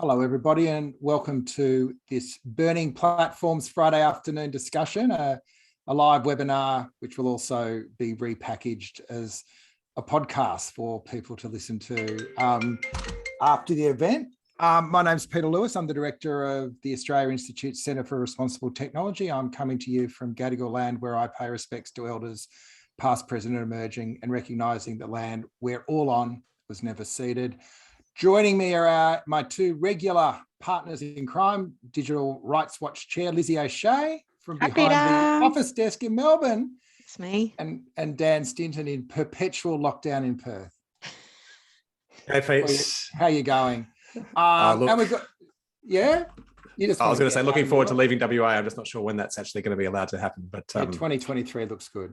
Hello, everybody, and welcome to this Burning Platforms Friday afternoon discussion, a live webinar, which will also be repackaged as a podcast for people to listen to after the event. My name's Peter Lewis. I'm the director of the Australia Institute Centre for Responsible Technology. I'm coming to you from Gadigal land, where I pay respects to elders past, present and emerging, and recognising the land we're all on was never ceded. Joining me are my two regular partners in crime, Digital Rights Watch Chair Lizzie O'Shea from behind the office desk in Melbourne. It's me. And Dan Stinton in perpetual lockdown in Perth. Hey, Pete. How are you going? And we've got, yeah? I was going to say, looking forward to leaving WA. I'm just not sure when that's actually going to be allowed to happen. But 2023 looks good.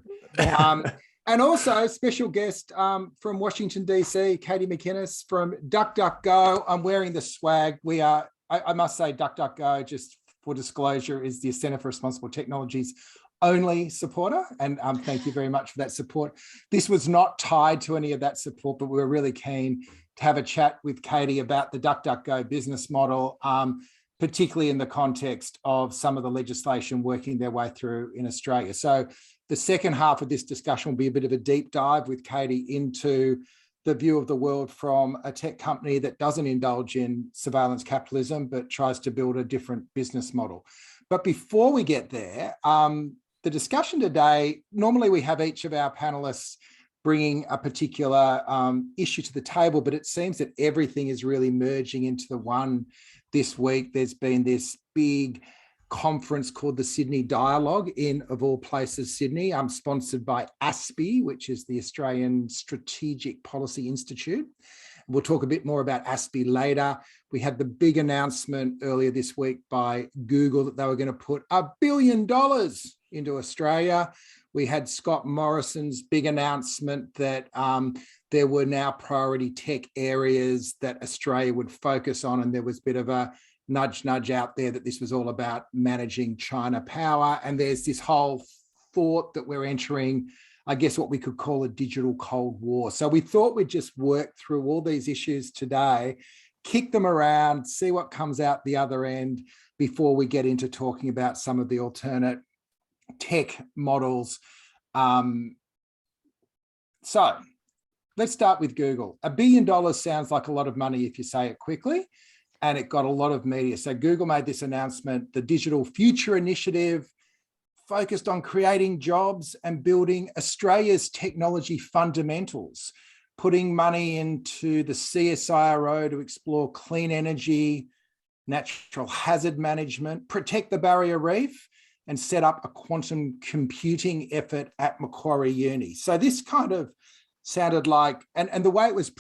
And also special guest from Washington, DC, Katie McInnes from DuckDuckGo. I'm wearing the swag. We are, I must say, DuckDuckGo, just for disclosure, is the Centre for Responsible Technology's only supporter. And thank you very much for that support. This was not tied to any of that support, but we were really keen to have a chat with Katie about the DuckDuckGo business model, particularly in the context of some of the legislation working their way through in Australia. So the second half of this discussion will be a bit of a deep dive with Katie into the view of the world from a tech company that doesn't indulge in surveillance capitalism, but tries to build a different business model. But before we get there, the discussion today, normally we have each of our panelists bringing a particular issue to the table, but it seems that everything is really merging into the one this week. There's been this big conference called the Sydney Dialogue in, of all places, Sydney. Sponsored by ASPI, which is the Australian Strategic Policy Institute. We'll talk a bit more about ASPI later. We had the big announcement earlier this week by Google that they were going to put $1 billion into Australia. We had Scott Morrison's big announcement that there were now priority tech areas that Australia would focus on, and there was a bit of a nudge out there that this was all about managing China power. And there's this whole thought that we're entering, I guess, what we could call a digital Cold War. So we thought we'd just work through all these issues today, kick them around, see what comes out the other end before we get into talking about some of the alternate tech models. So let's start with Google. $1 billion sounds like a lot of money if you say it quickly, and it got a lot of media. So Google made this announcement, the Digital Future Initiative, focused on creating jobs and building Australia's technology fundamentals, putting money into the CSIRO to explore clean energy, natural hazard management, protect the barrier reef, and set up a quantum computing effort at Macquarie Uni. So this kind of sounded like, and the way it was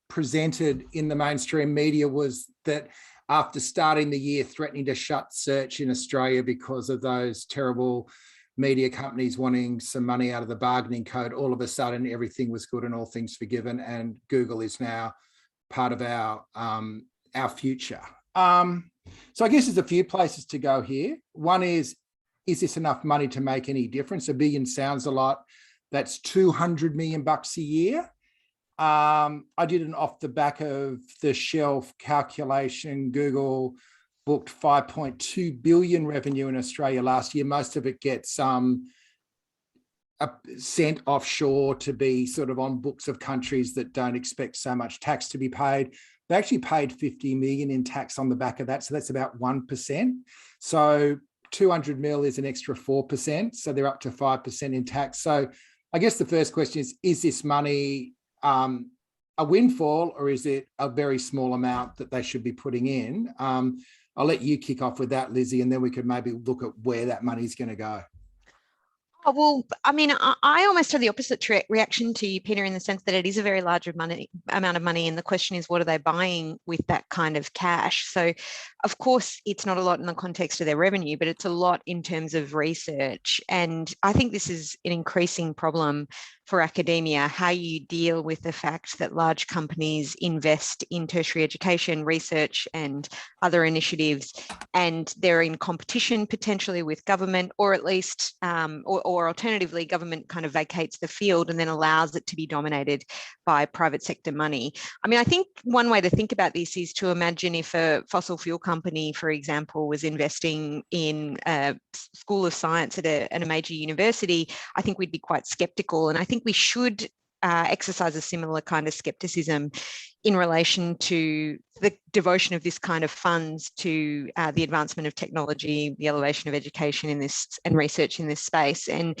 presented in the mainstream media was that after starting the year threatening to shut search in Australia because of those terrible media companies wanting some money out of the bargaining code, all of a sudden everything was good and all things forgiven, and Google is now part of our future. So I guess there's a few places to go here. One is this enough money to make any difference? $1 billion sounds a lot. That's $200 million a year. I did an off the back of the shelf calculation. Google booked 5.2 billion revenue in Australia last year. Most of it gets sent offshore to be sort of on books of countries that don't expect so much tax to be paid. They actually paid 50 million in tax on the back of that. So that's about 1%. So 200 mil is an extra 4%. So they're up to 5% in tax. So I guess the first question is this money a windfall, or is it a very small amount that they should be putting in? I'll let you kick off with that, Lizzie, and then we could maybe look at where that money's going to go. Oh, well, I mean, I almost have the opposite reaction to you, Peter, in the sense that it is a very large amount of money. And the question is, what are they buying with that kind of cash? So, of course, it's not a lot in the context of their revenue, but it's a lot in terms of research. And I think this is an increasing problem for academia, how you deal with the fact that large companies invest in tertiary education, research, and other initiatives, and they're in competition potentially with government, or at least, or alternatively, government kind of vacates the field and then allows it to be dominated by private sector money. I mean, I think one way to think about this is to imagine if a fossil fuel company, for example, was investing in a school of science at a major university. I think we'd be quite skeptical, and I think we should exercise a similar kind of skepticism in relation to the devotion of this kind of funds to the advancement of technology, the elevation of education in this and research in this space. And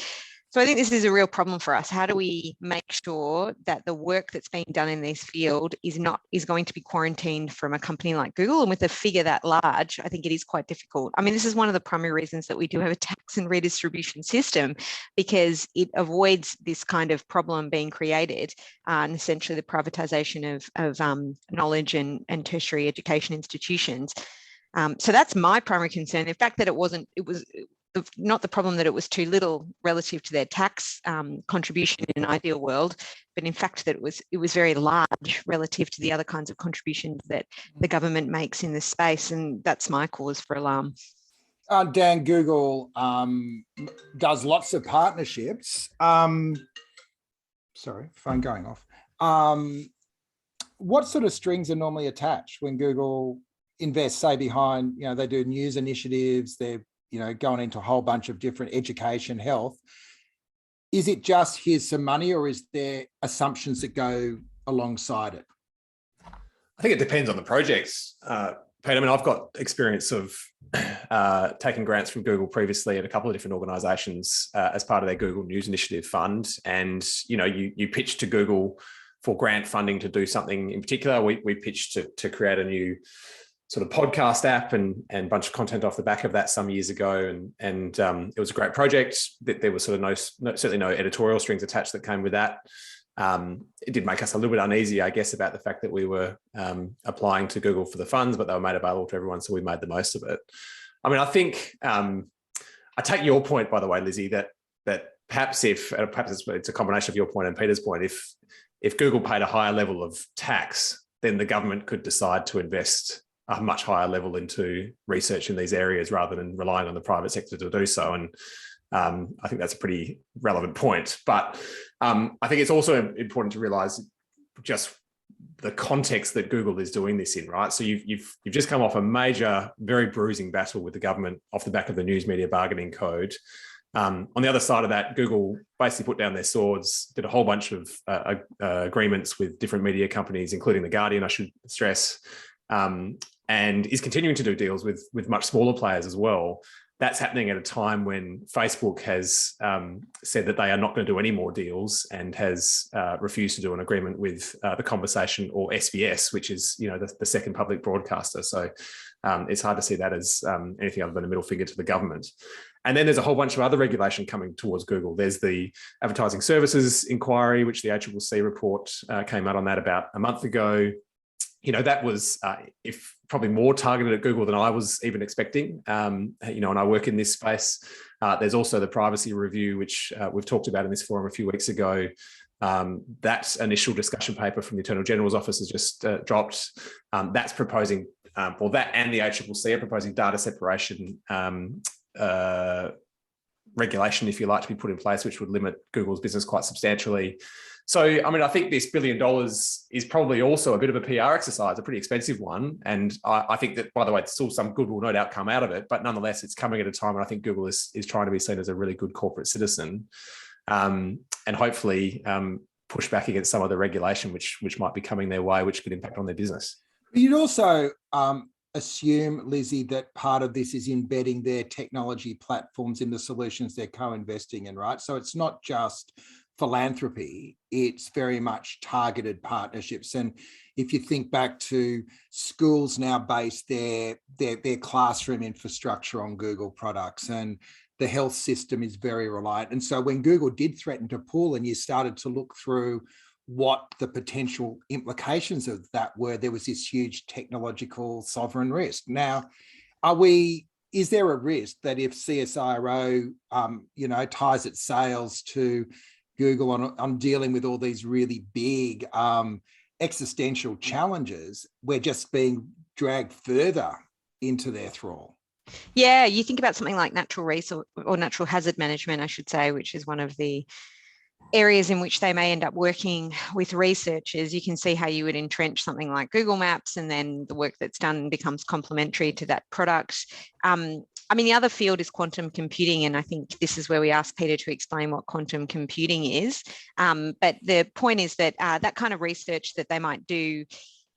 so I think this is a real problem for us. How do we make sure that the work that's being done in this field is going to be quarantined from a company like Google? And with a figure that large, I think it is quite difficult. I mean, this is one of the primary reasons that we do have a tax and redistribution system, because it avoids this kind of problem being created, and essentially the privatization of knowledge and tertiary education institutions. So that's my primary concern. The fact that it was not the problem that it was too little relative to their tax contribution in an ideal world, but in fact that it was very large relative to the other kinds of contributions that the government makes in this space. And that's my cause for alarm. Dan, Google does lots of partnerships. Sorry, phone going off. What sort of strings are normally attached when Google invests, say, behind, they do news initiatives, they're going into a whole bunch of different education, health? Is it just here's some money, or is there assumptions that go alongside it? I think it depends on the projects, Pete. I mean, I've got experience of taking grants from Google previously at a couple of different organizations as part of their Google News Initiative Fund. And, you pitch to Google for grant funding to do something in particular. We pitched to create a new sort of podcast app and a bunch of content off the back of that some years ago. And it was a great project. There was sort of certainly no editorial strings attached that came with that. It did make us a little bit uneasy, I guess, about the fact that we were applying to Google for the funds, but they were made available to everyone, so we made the most of it. I mean, I think I take your point, by the way, Lizzie, that perhaps it's a combination of your point and Peter's point. If Google paid a higher level of tax, then the government could decide to invest a much higher level into research in these areas rather than relying on the private sector to do so. And I think that's a pretty relevant point. But I think it's also important to realise just the context that Google is doing this in, right? So you've just come off a major, very bruising battle with the government off the back of the News Media Bargaining Code. On the other side of that, Google basically put down their swords, did a whole bunch of agreements with different media companies, including The Guardian, I should stress, and is continuing to do deals with much smaller players as well. That's happening at a time when Facebook has said that they are not going to do any more deals and has refused to do an agreement with The Conversation, or SBS, which is the second public broadcaster. So it's hard to see that as anything other than a middle finger to the government. And then there's a whole bunch of other regulation coming towards Google. There's the advertising services inquiry, which the ACCC report came out on that about a month ago. That was if probably more targeted at Google than I was even expecting. And I work in this space. There's also the privacy review, which we've talked about in this forum a few weeks ago. That initial discussion paper from the Attorney General's office has just dropped. That's proposing, that and the ACCC are proposing data separation regulation, if you like, to be put in place, which would limit Google's business quite substantially. So, I mean, I think this $1 billion is probably also a bit of a PR exercise, a pretty expensive one. And I think that, by the way, still some good will no doubt come out of it. But nonetheless, it's coming at a time when I think Google is trying to be seen as a really good corporate citizen, and hopefully push back against some of the regulation which might be coming their way, which could impact on their business. You'd also assume, Lizzie, that part of this is embedding their technology platforms in the solutions they're co-investing in, right? So it's not just philanthropy, it's very much targeted partnerships. And if you think back to schools now base their classroom infrastructure on Google products, and the health system is very reliant. And so when Google did threaten to pull, and you started to look through what the potential implications of that were, there was this huge technological sovereign risk. Now, is there a risk that if CSIRO, ties its sails to Google on dealing with all these really big existential challenges, we're just being dragged further into their thrall. Yeah, you think about something like natural resource or natural hazard management, I should say, which is one of the areas in which they may end up working with researchers. You can see how you would entrench something like Google Maps, and then the work that's done becomes complementary to that product. I mean, the other field is quantum computing, and I think this is where we asked Peter to explain what quantum computing is. But the point is that that kind of research that they might do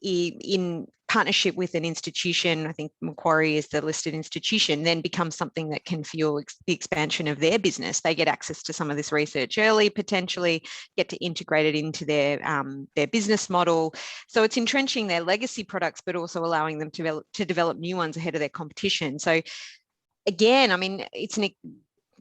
in partnership with an institution, I think Macquarie is the listed institution, then becomes something that can fuel the expansion of their business. They get access to some of this research early, potentially get to integrate it into their business model. So it's entrenching their legacy products, but also allowing them to develop new ones ahead of their competition. So again, I mean,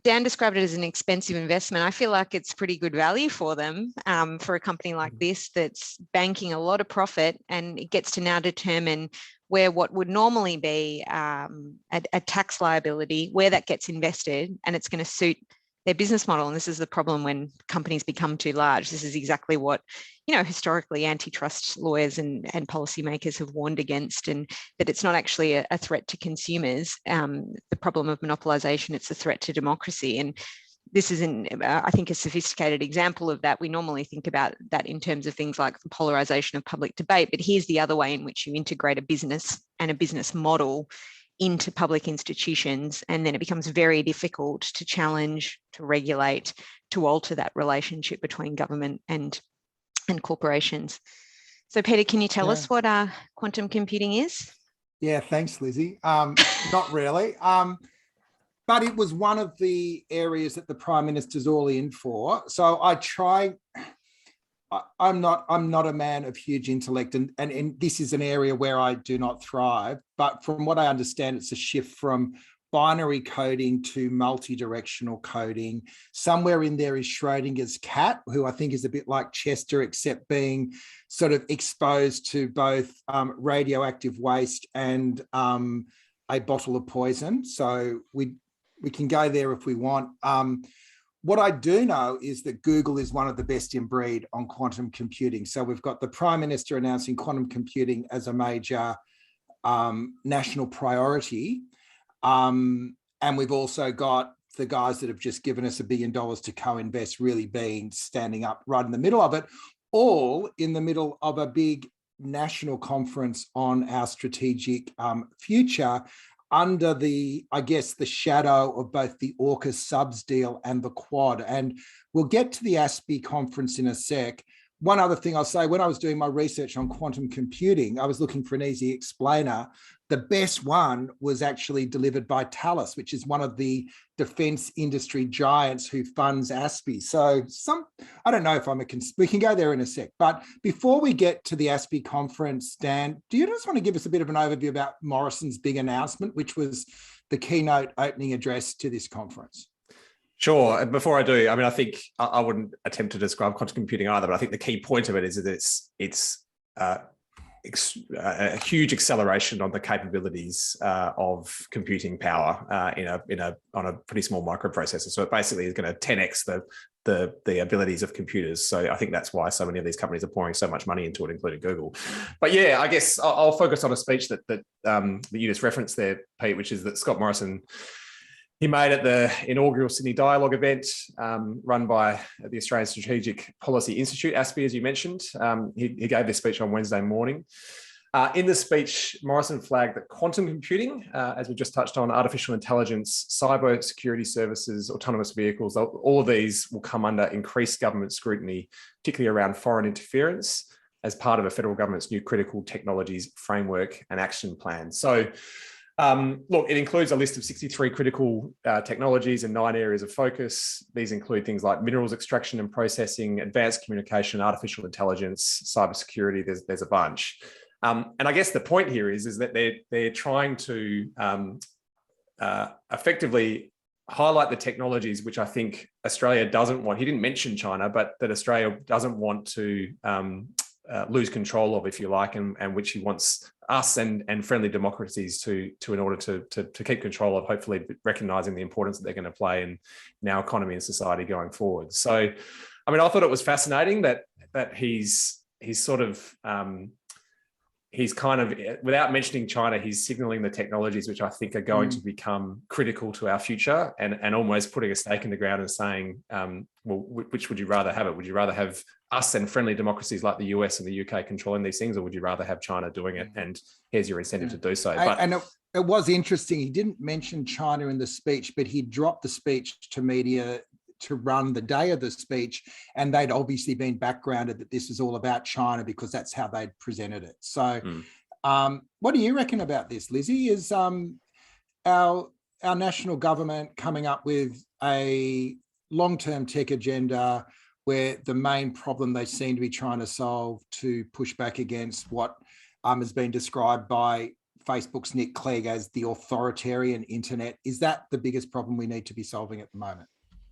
Dan described it as an expensive investment. I feel like it's pretty good value for them, for a company like this that's banking a lot of profit, and it gets to now determine where what would normally be a tax liability, where that gets invested, and it's going to suit their business model. And this is the problem when companies become too large. This is exactly what, historically antitrust lawyers and policymakers have warned against, and that it's not actually a threat to consumers. The problem of monopolization, it's a threat to democracy. And this is, I think, a sophisticated example of that. We normally think about that in terms of things like the polarization of public debate, but here's the other way in which you integrate a business and a business model into public institutions, and then it becomes very difficult to challenge, to regulate, to alter that relationship between government and corporations. So Peter, can you tell us what quantum computing is? Yeah, thanks, Lizzie. Not really. But it was one of the areas that the Prime Minister's all in for. So I'm not a man of huge intellect, and this is an area where I do not thrive. But from what I understand, it's a shift from binary coding to multi-directional coding. Somewhere in there is Schrodinger's cat, who I think is a bit like Chester, except being sort of exposed to both radioactive waste and a bottle of poison. So we can go there if we want. What I do know is that Google is one of the best in breed on quantum computing. So we've got the Prime Minister announcing quantum computing as a major national priority. And we've also got the guys that have just given us $1 billion to co-invest really being standing up right in the middle of it, all in the middle of a big national conference on our strategic future, under the shadow of both the AUKUS subs deal and the Quad. And we'll get to the ASPI conference in a sec. One other thing I'll say, when I was doing my research on quantum computing, I was looking for an easy explainer. The best one was actually delivered by Thales, which is one of the defense industry giants who funds ASPI. So I don't know if we can go there in a sec. But before we get to the ASPI conference, Dan, do you just want to give us a bit of an overview about Morrison's big announcement, which was the keynote opening address to this conference? Sure. And before I do, I mean, I think I wouldn't attempt to describe quantum computing either, but I think the key point of it is that it's a huge acceleration on the capabilities of computing power on a pretty small microprocessor. So it basically is going to 10x the abilities of computers. So I think that's why so many of these companies are pouring so much money into it, including Google. But yeah, I guess I'll focus on a speech that you just referenced there, Pete, which is that Scott Morrison, he made at the inaugural Sydney Dialogue event run by the Australian Strategic Policy Institute, ASPI, as you mentioned. He gave this speech on Wednesday morning. In the speech, Morrison flagged that quantum computing, as we just touched on, artificial intelligence, cyber security services, autonomous vehicles, all of these will come under increased government scrutiny, particularly around foreign interference, as part of a federal government's new critical technologies framework and action plan. So, look, it includes a list of 63 critical technologies and 9 areas of focus. These include things like minerals extraction and processing, advanced communication, artificial intelligence, cybersecurity. There's a bunch. And I guess the point here is that they're trying to effectively highlight the technologies which I think Australia doesn't want. He didn't mention China, but that Australia doesn't want to lose control of, if you like, and which he wants us and friendly democracies to in order to keep control of, hopefully recognizing the importance that they're going to play in our economy and society going forward. So, I mean, I thought it was fascinating that he's sort of he's kind of, without mentioning China, he's signaling the technologies which I think are going to become critical to our future, and almost putting a stake in the ground and saying, well, which would you rather have it? Would you rather have us and friendly democracies like the US and the UK controlling these things, or would you rather have China doing it? And here's your incentive to do so. It was interesting. He didn't mention China in the speech, but he dropped the speech to media to run the day of the speech, and they'd obviously been backgrounded that this is all about China because that's how they'd presented it. So what do you reckon about this, Lizzie? Is our national government coming up with a long-term tech agenda where the main problem they seem to be trying to solve to push back against what has been described by Facebook's Nick Clegg as the authoritarian internet? Is that the biggest problem we need to be solving at the moment?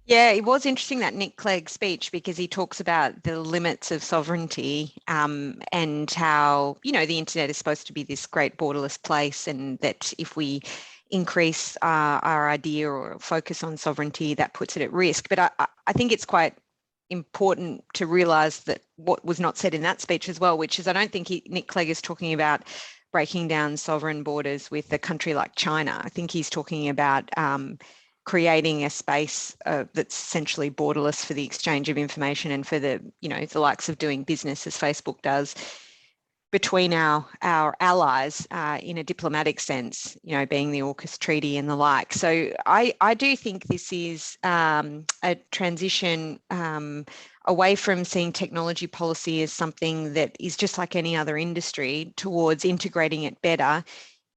Yeah, it was interesting, that Nick Clegg speech, because he talks about the limits of sovereignty and how, you know, the internet is supposed to be this great borderless place, and that if we increase our idea or focus on sovereignty, that puts it at risk. But I think it's quite important to realise that what was not said in that speech as well, which is, I don't think Nick Clegg is talking about breaking down sovereign borders with a country like China. I think he's talking about creating a space that's essentially borderless for the exchange of information and for the, you know, the likes of doing business as Facebook does between our allies in a diplomatic sense, you know, being the AUKUS treaty and the like. So I do think this is a transition away from seeing technology policy as something that is just like any other industry, towards integrating it better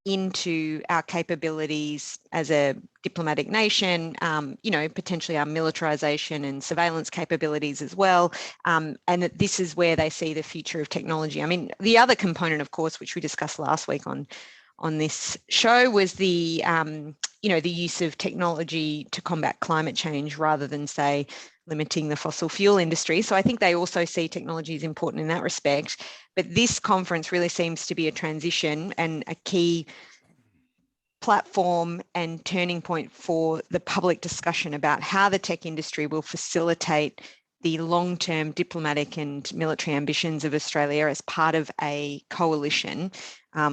into our capabilities as a diplomatic nation, you know, potentially our militarization and surveillance capabilities as well, and that this is where they see the future of technology. I mean, the other component, of course, which we discussed last week on this show, was the, you know, the use of technology to combat climate change rather than, say, limiting the fossil fuel industry. So I think they also see technology as important in that respect. But this conference really seems to be a transition and a key platform and turning point for the public discussion about how the tech industry will facilitate the long-term diplomatic and military ambitions of Australia as part of a coalition,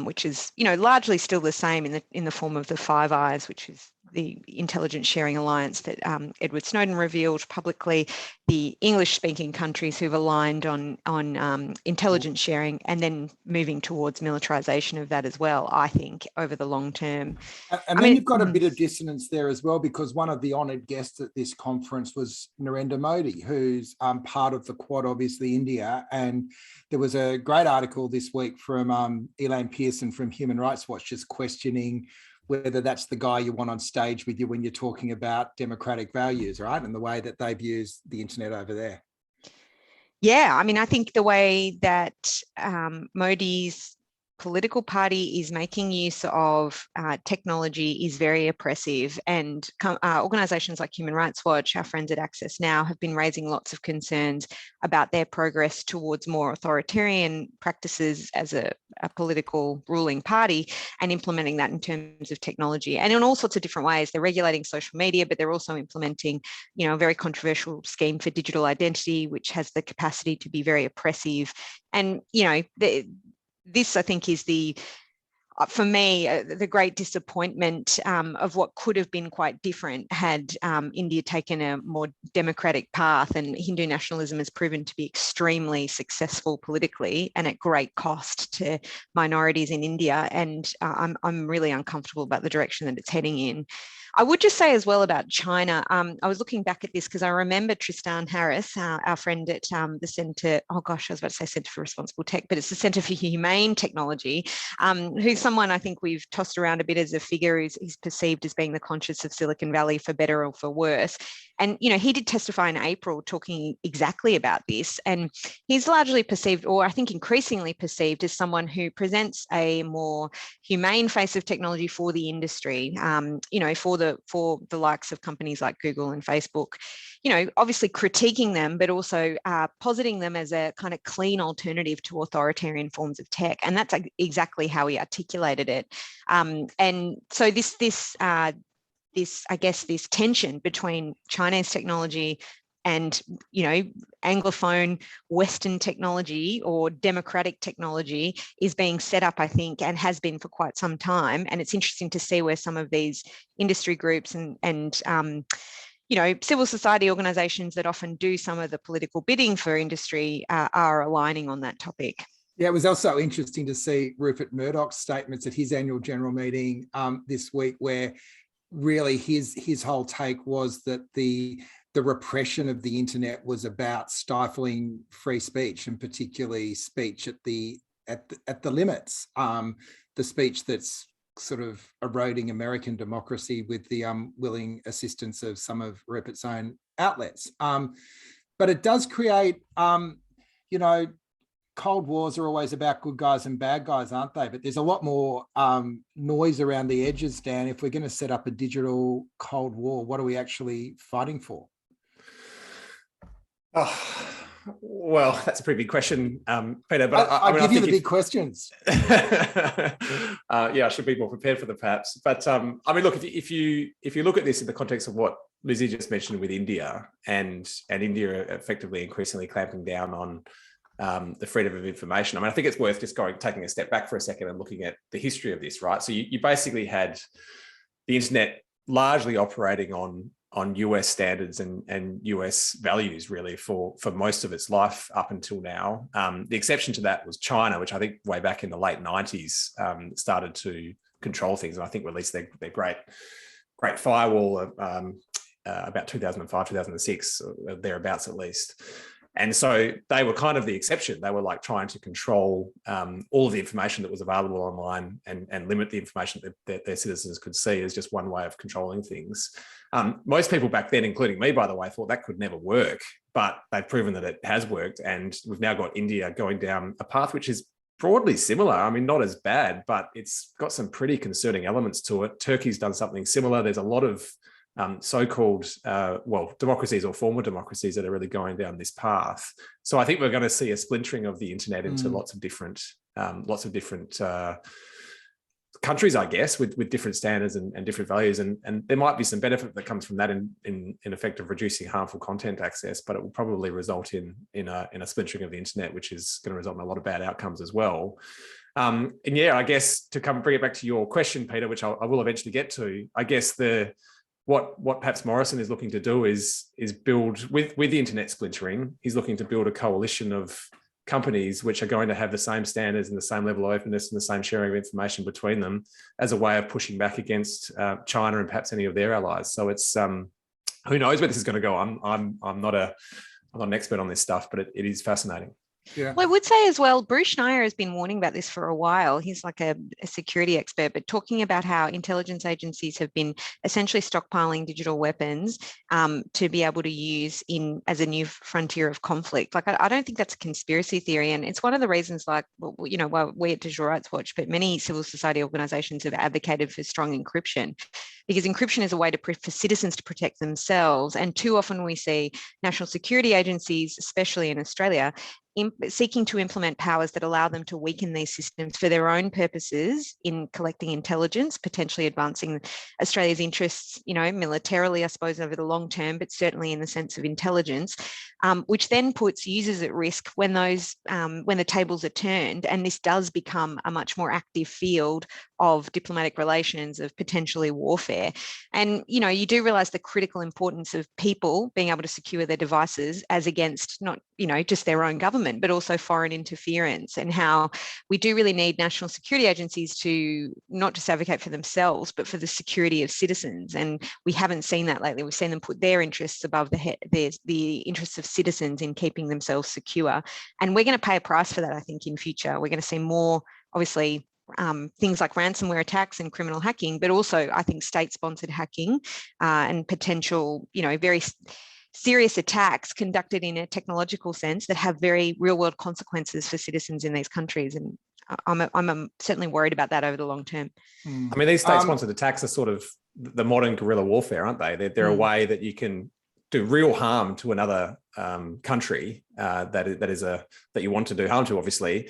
which is, you know, largely still the same in the form of the Five Eyes, which is the intelligence sharing alliance that Edward Snowden revealed publicly, the English-speaking countries who've aligned on intelligence sharing, and then moving towards militarization of that as well, I think, over the long term. And then you've got a bit of dissonance there as well, because one of the honoured guests at this conference was Narendra Modi, who's part of the Quad, obviously India. And there was a great article this week from Elaine Pearson from Human Rights Watch, just questioning whether that's the guy you want on stage with you when you're talking about democratic values, right? And the way that they've used the internet over there. Yeah, I mean, I think the way that Modi's political party is making use of technology is very oppressive, and organisations like Human Rights Watch, our friends at Access Now, have been raising lots of concerns about their progress towards more authoritarian practices as a political ruling party, and implementing that in terms of technology and in all sorts of different ways. They're regulating social media, but they're also implementing, you know, a very controversial scheme for digital identity, which has the capacity to be very oppressive. And, you know, this, I think, is for me, the great disappointment of what could have been quite different had India taken a more democratic path. And Hindu nationalism has proven to be extremely successful politically and at great cost to minorities in India. And I'm really uncomfortable about the direction that it's heading in. I would just say as well about China, I was looking back at this because I remember Tristan Harris, our friend at the Centre, oh gosh, I was about to say Centre for Responsible Tech, but it's the Centre for Humane Technology, who's someone I think we've tossed around a bit as a figure who's perceived as being the conscience of Silicon Valley, for better or for worse. And, he did testify in April talking exactly about this. And he's largely perceived, or I think increasingly perceived, as someone who presents a more humane face of technology for the industry, for the likes of companies like Google and Facebook, obviously critiquing them, but also positing them as a kind of clean alternative to authoritarian forms of tech. And that's exactly how he articulated it. And so this tension between Chinese technology and, Anglophone Western technology or democratic technology is being set up, I think, and has been for quite some time. And it's interesting to see where some of these industry groups and civil society organizations that often do some of the political bidding for industry are aligning on that topic. Yeah, it was also interesting to see Rupert Murdoch's statements at his annual general meeting this week, where really his whole take was that the repression of the internet was about stifling free speech, and particularly speech at the limits, the speech that's sort of eroding American democracy with the willing assistance of some of Rupert's own outlets. But it does create, Cold Wars are always about good guys and bad guys, aren't they? But there's a lot more noise around the edges, Dan. If we're going to set up a digital Cold War, what are we actually fighting for? Oh, well, that's a pretty big question, Peter. But I give you the big questions. Yeah, I should be more prepared for them, perhaps. But look, if you look at this in the context of what Lizzie just mentioned with India and India effectively increasingly clamping down on the freedom of information, I think it's worth just taking a step back for a second and looking at the history of this, right? So you basically had the internet largely operating on US standards and US values, really, for most of its life up until now. The exception to that was China, which I think way back in the late 90s started to control things, and I think released their great firewall about 2005, 2006, or thereabouts at least. And so they were kind of the exception. They were like trying to control all of the information that was available online and limit the information that their citizens could see as just one way of controlling things. Most people back then, including me, by the way, thought that could never work, but they've proven that it has worked. And we've now got India going down a path which is broadly similar. Not as bad, but it's got some pretty concerning elements to it. Turkey's done something similar. There's a lot of so-called, democracies or former democracies that are really going down this path. So I think we're going to see a splintering of the internet into lots of different countries, I guess, with different standards and different values. And there might be some benefit that comes from that in effect of reducing harmful content access, but it will probably result in a splintering of the internet, which is going to result in a lot of bad outcomes as well. And yeah, I guess to bring it back to your question, Peter, which I will eventually get to, I guess what perhaps Morrison is looking to do is build, with the internet splintering, he's looking to build a coalition of companies which are going to have the same standards and the same level of openness and the same sharing of information between them as a way of pushing back against China and perhaps any of their allies. So it's who knows where this is going to go. I'm not an expert on this stuff, but it is fascinating. Yeah. Well, I would say as well, Bruce Schneier has been warning about this for a while. He's like a security expert, but talking about how intelligence agencies have been essentially stockpiling digital weapons to be able to use as a new frontier of conflict. Like, I don't think that's a conspiracy theory. And it's one of the reasons, why we at Digital Rights Watch, but many civil society organizations have advocated for strong encryption, because encryption is a way for citizens to protect themselves. And too often we see national security agencies, especially in Australia, seeking to implement powers that allow them to weaken these systems for their own purposes in collecting intelligence, potentially advancing Australia's interests, militarily, I suppose, over the long term, but certainly in the sense of intelligence, which then puts users at risk when the tables are turned. And this does become a much more active field of diplomatic relations, of potentially warfare. And, you do realize the critical importance of people being able to secure their devices as against not, just their own government, but also foreign interference, and how we do really need national security agencies to not just advocate for themselves, but for the security of citizens. And we haven't seen that lately. We've seen them put their interests above the interests of citizens in keeping themselves secure. And we're going to pay a price for that, I think, in future. We're going to see more, obviously, things like ransomware attacks and criminal hacking, but also I think state-sponsored hacking and potential, very serious attacks conducted in a technological sense that have very real-world consequences for citizens in these countries. And I'm certainly worried about that over the long term. I mean, these state-sponsored attacks are sort of the modern guerrilla warfare, aren't they? They're a way that you can do real harm to another country that you want to do harm to, obviously,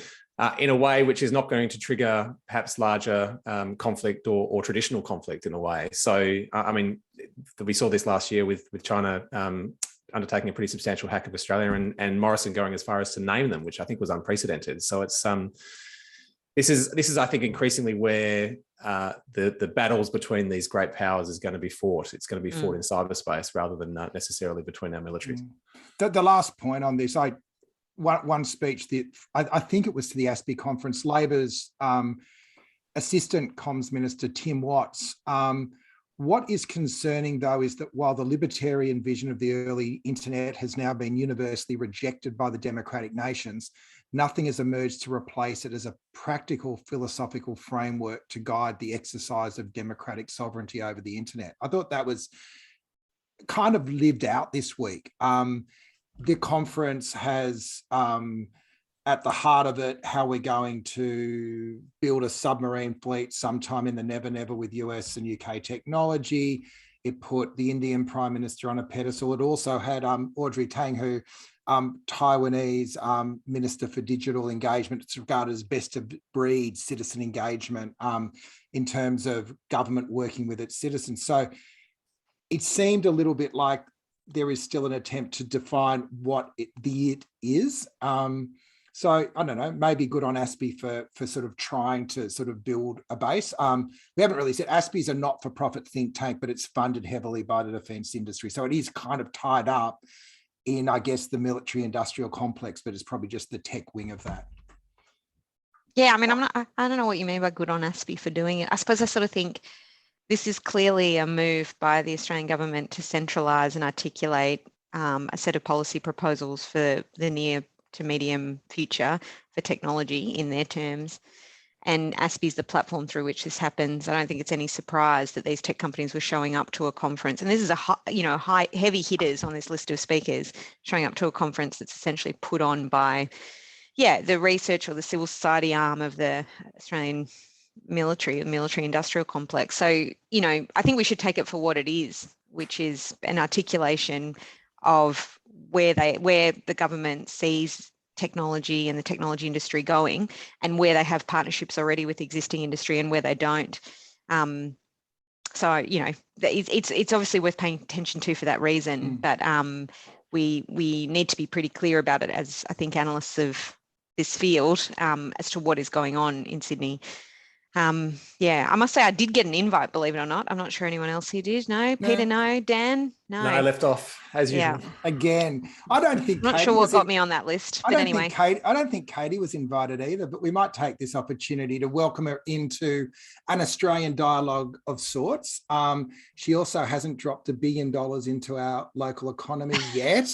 in a way which is not going to trigger perhaps larger conflict or traditional conflict in a way. So, I mean, we saw this last year with China undertaking a pretty substantial hack of Australia and Morrison going as far as to name them, which I think was unprecedented. So it's this is I think increasingly where the battles between these great powers is going to be fought. It's going to be fought in cyberspace rather than necessarily between our militaries. The last point on this, one speech that I think it was to the ASPI conference, Labor's Assistant Comms Minister Tim Watts. What is concerning, though, is that while the libertarian vision of the early internet has now been universally rejected by the democratic nations, nothing has emerged to replace it as a practical philosophical framework to guide the exercise of democratic sovereignty over the internet. I thought that was kind of lived out this week. The conference has at the heart of it how we're going to build a submarine fleet sometime in the never never with US and UK technology. It put the Indian Prime Minister on a pedestal. It also had Audrey Tang, who Taiwanese Minister for Digital Engagement. It's regarded as best of breed citizen engagement in terms of government working with its citizens. So it seemed a little bit like there is still an attempt to define what it is. So I don't know, maybe good on ASPI for sort of trying to sort of build a base. We haven't really said ASPI is a not-for-profit think tank, but it's funded heavily by the defence industry. So it is kind of tied up in, I guess, the military industrial complex, but it's probably just the tech wing of that. Yeah, I mean, I don't know what you mean by good on ASPI for doing it. I suppose I sort of think this is clearly a move by the Australian government to centralise and articulate a set of policy proposals for the near to medium future for technology in their terms. And ASPI is the platform through which this happens. I don't think it's any surprise that these tech companies were showing up to a conference. And this is heavy hitters on this list of speakers showing up to a conference that's essentially put on by, the research or the civil society arm of the Australian military industrial complex. So, I think we should take it for what it is, which is an articulation of where the government sees technology and the technology industry going, and where they have partnerships already with existing industry and where they don't. So it's obviously worth paying attention to for that reason. But we need to be pretty clear about it as I think analysts of this field as to what is going on in Sydney. I must say I did get an invite, believe it or not. I'm not sure anyone else here did. No, Peter, no, Dan, no. No, I left off as usual. Again, I don't think. I'm not sure what got me on that list, but anyway. I don't think Katie was invited either, but we might take this opportunity to welcome her into an Australian dialogue of sorts. She also hasn't dropped $1 billion into our local economy yet.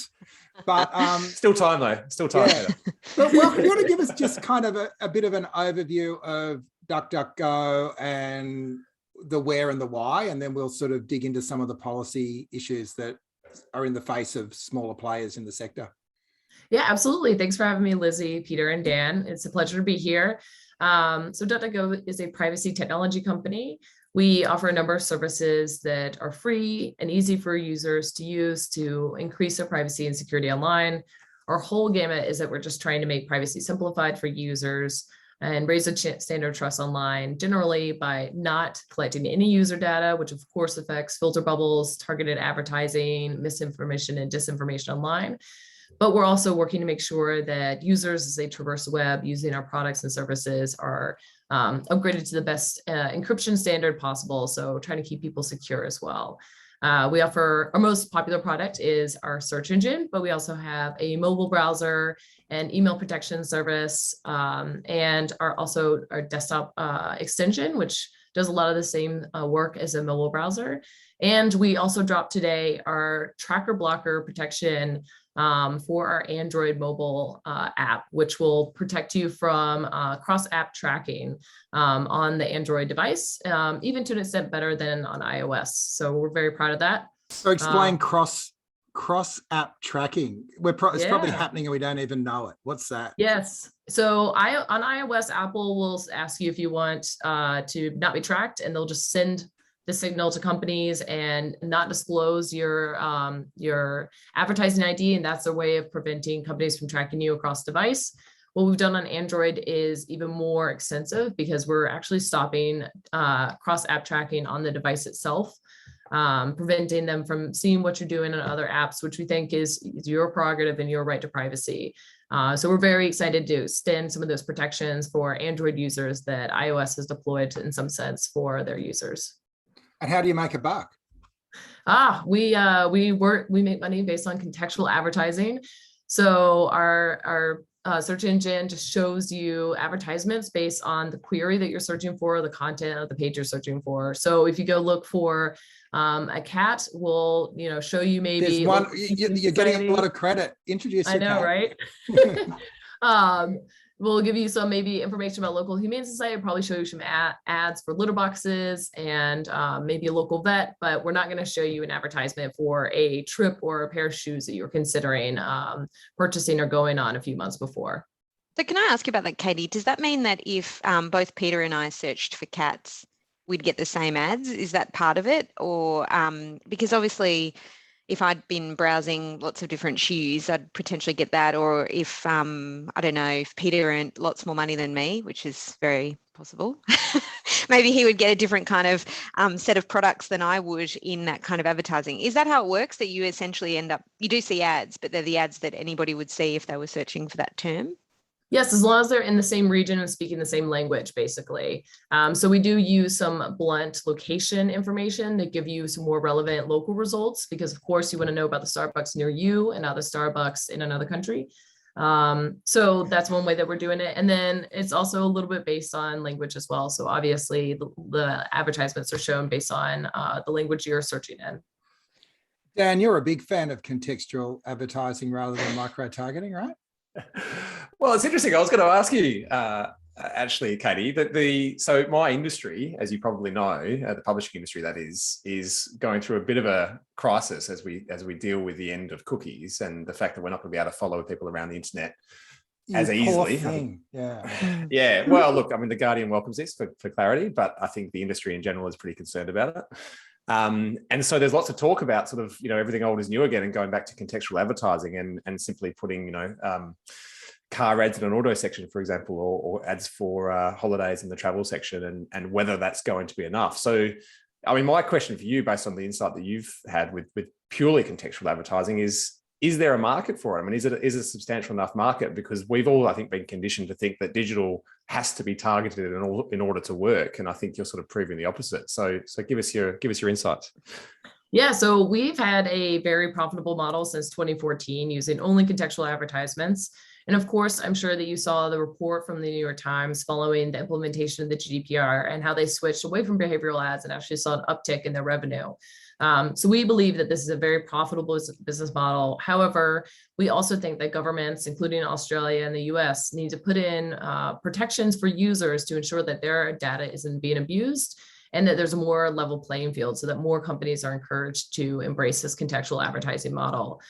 But still time though. Still time. Yeah. But welcome. You want to give us just kind of a bit of an overview of DuckDuckGo and the where and the why, and then we'll sort of dig into some of the policy issues that are in the face of smaller players in the sector. Yeah, absolutely. Thanks for having me, Lizzie, Peter, and Dan. It's a pleasure to be here. So DuckDuckGo is a privacy technology company. We offer a number of services that are free and easy for users to use to increase their privacy and security online. Our whole gamut is that we're just trying to make privacy simplified for users and raise the standard of trust online, generally by not collecting any user data, which of course affects filter bubbles, targeted advertising, misinformation and disinformation online. But we're also working to make sure that users, as they traverse the web using our products and services, are upgraded to the best encryption standard possible. So trying to keep people secure as well. We offer, our most popular product is our search engine, but we also have a mobile browser and email protection service, and our desktop extension, which does a lot of the same work as a mobile browser. And we also dropped today our tracker blocker protection for our Android mobile app, which will protect you from cross-app tracking on the Android device, even to an extent better than on iOS. So we're very proud of that. So explain cross app tracking. It's probably happening and we don't even know it. What's that? Yes. So on iOS, Apple will ask you if you want to not be tracked, and they'll just send the signal to companies and not disclose your advertising ID. And that's a way of preventing companies from tracking you across device. What we've done on Android is even more extensive, because we're actually stopping cross-app tracking on the device itself, preventing them from seeing what you're doing on other apps, which we think is your prerogative and your right to privacy. So we're very excited to extend some of those protections for Android users that iOS has deployed in some sense for their users. And how do you make a buck? We make money based on contextual advertising. So our search engine just shows you advertisements based on the query that you're searching for, the content of the page you're searching for. So if you go look for a cat, we'll show you maybe. There's one. You're getting a lot of credit. Introduce your cat. I know, right? We'll give you some maybe information about local humane society, probably show you some ads for litter boxes and maybe a local vet, but we're not going to show you an advertisement for a trip or a pair of shoes that you're considering purchasing or going on a few months before. So can I ask you about that, Katie? Does that mean that if both Peter and I searched for cats, we'd get the same ads? Is that part of it? Or because obviously if I'd been browsing lots of different shoes, I'd potentially get that. Or if, I don't know, if Peter earned lots more money than me, which is very possible, maybe he would get a different kind of set of products than I would in that kind of advertising. Is that how it works, that you essentially you do see ads, but they're the ads that anybody would see if they were searching for that term? Yes, as long as they're in the same region and speaking the same language, basically. So we do use some blunt location information to give you some more relevant local results, because of course you want to know about the Starbucks near you and not the Starbucks in another country. So that's one way that we're doing it. And then it's also a little bit based on language as well. So obviously the advertisements are shown based on the language you're searching in. Dan, you're a big fan of contextual advertising rather than micro-targeting, right? Well, it's interesting. I was going to ask you, actually, Katie, that so my industry, as you probably know, the publishing industry, that is going through a bit of a crisis as we deal with the end of cookies and the fact that we're not going to be able to follow people around the internet as easily. Yeah. Well, look, I mean, the Guardian welcomes this for clarity, but I think the industry in general is pretty concerned about it. And so there's lots of talk about sort of, everything old is new again and going back to contextual advertising and simply putting, car ads in an auto section, for example, or ads for holidays in the travel section, and whether that's going to be enough. So, I mean, my question for you, based on the insight that you've had with purely contextual advertising, is there a market for it? I mean, is it a substantial enough market? Because we've all, I think, been conditioned to think that digital has to be targeted in order to work. And I think you're sort of proving the opposite. So give us your insights. Yeah, so we've had a very profitable model since 2014 using only contextual advertisements. And of course, I'm sure that you saw the report from the New York Times following the implementation of the GDPR and how they switched away from behavioral ads and actually saw an uptick in their revenue. So we believe that this is a very profitable business model. However, we also think that governments, including Australia and the US, need to put in protections for users to ensure that their data isn't being abused and that there's a more level playing field so that more companies are encouraged to embrace this contextual advertising model.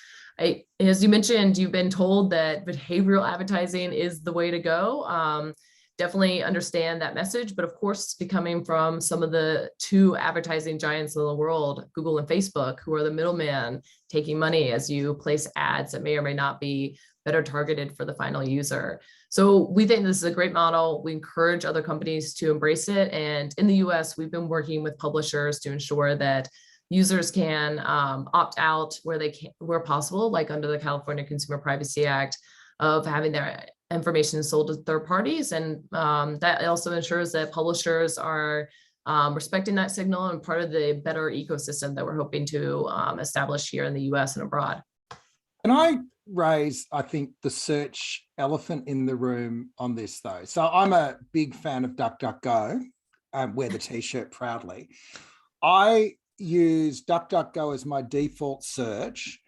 As you mentioned, you've been told that behavioral advertising is the way to go. Definitely understand that message, but of course it's becoming from some of the two advertising giants in the world, Google and Facebook, who are the middleman taking money as you place ads that may or may not be better targeted for the final user. So we think this is a great model. We encourage other companies to embrace it. And in the US, we've been working with publishers to ensure that users can opt out where possible, like under the California Consumer Privacy Act, of having their information sold to third parties. And that also ensures that publishers are respecting that signal and part of the better ecosystem that we're hoping to establish here in the US and abroad. Can I raise, I think, the search elephant in the room on this, though? So I'm a big fan of DuckDuckGo, wear the t-shirt proudly. I use DuckDuckGo as my default search,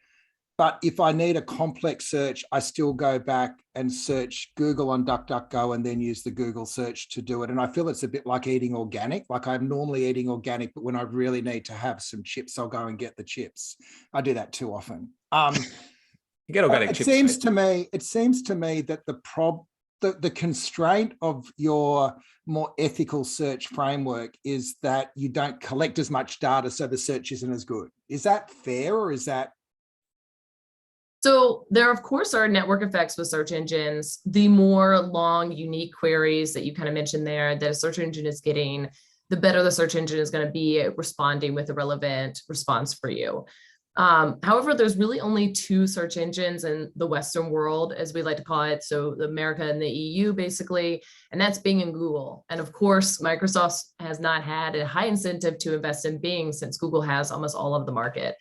But if I need a complex search, I still go back and search Google on DuckDuckGo and then use the Google search to do it. And I feel it's a bit like eating organic. Like I'm normally eating organic, but when I really need to have some chips, I'll go and get the chips. I do that too often. You get organic it chips. Seems to me that the constraint of your more ethical search framework is that you don't collect as much data, so the search isn't as good. Is that fair, or is that? So there, of course, are network effects with search engines. The more long, unique queries that you kind of mentioned there that a search engine is getting, the better the search engine is going to be at responding with a relevant response for you. However, there's really only two search engines in the Western world, as we like to call it. So America and the EU, basically, and that's Bing and Google. And of course, Microsoft has not had a high incentive to invest in Bing since Google has almost all of the market.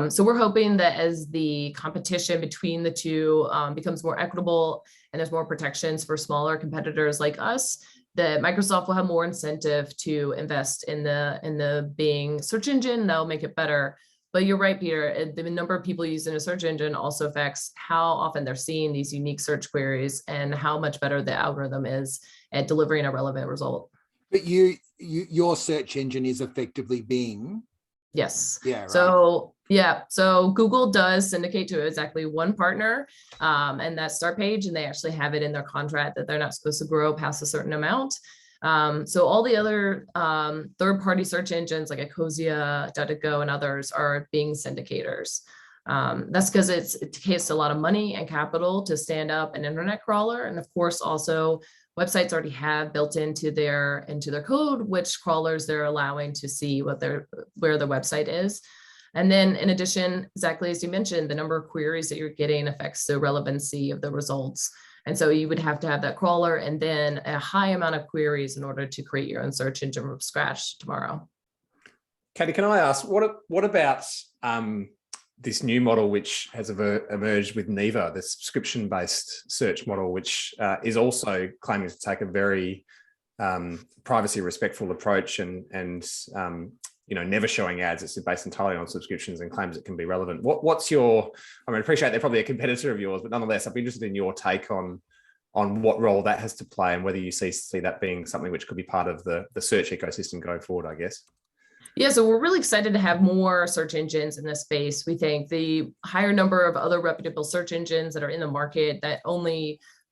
So we're hoping that as the competition between the two becomes more equitable and there's more protections for smaller competitors like us, that Microsoft will have more incentive to invest in the Bing search engine. That'll make it better. But you're right, Peter, the number of people using a search engine also affects how often they're seeing these unique search queries and how much better the algorithm is at delivering a relevant result. But your search engine is effectively Bing. Yes. Yeah. Right. So Google does syndicate to exactly one partner, and that's Startpage, and they actually have it in their contract that they're not supposed to grow past a certain amount. So all the other third-party search engines like Ecosia, DuckDuckGo, and others are being syndicators. That's because it takes a lot of money and capital to stand up an internet crawler, and of course also websites already have built into their code which crawlers they're allowing to see where the website is. And then in addition, exactly as you mentioned, the number of queries that you're getting affects the relevancy of the results. And so you would have to have that crawler and then a high amount of queries in order to create your own search engine from scratch tomorrow. Katie, can I ask, what about this new model which has emerged with Neva, the subscription-based search model, which is also claiming to take a very privacy respectful approach and never showing ads. It's based entirely on subscriptions and claims it can be relevant. What's your, I appreciate they're probably a competitor of yours, but nonetheless, I'd be interested in your take on what role that has to play and whether you see that being something which could be part of the search ecosystem going forward, I guess. Yeah, so we're really excited to have more search engines in this space. We think the higher number of other reputable search engines that are in the market,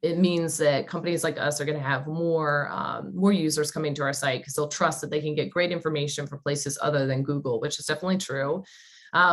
it means that companies like us are going to have more users coming to our site because they'll trust that they can get great information from places other than Google, which is definitely true.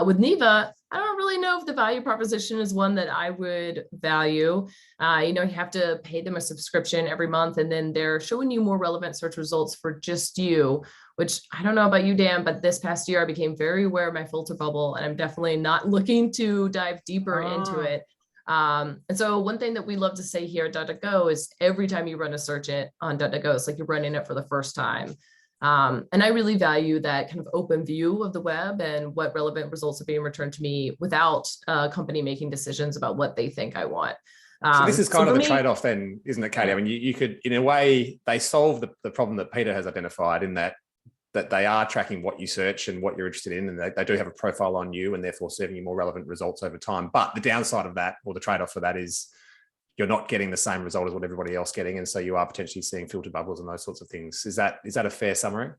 With Neva, I don't really know if the value proposition is one that I would value. You have to pay them a subscription every month, and then they're showing you more relevant search results for just you, which I don't know about you, Dan, but this past year I became very aware of my filter bubble, and I'm definitely not looking to dive deeper into it. And so one thing that we love to say here at DuckDuckGo is every time you run a search on DuckDuckGo, it's like you're running it for the first time. And I really value that kind of open view of the web and what relevant results are being returned to me without a company making decisions about what they think I want. So this is kind of the trade-off then, isn't it, Katie? You could, in a way, they solve the problem that Peter has identified in that they are tracking what you search and what you're interested in, and they do have a profile on you and therefore serving you more relevant results over time. But the downside of that, or the trade-off for that, is you're not getting the same result as what everybody else getting. And so you are potentially seeing filter bubbles and those sorts of things. Is that a fair summary?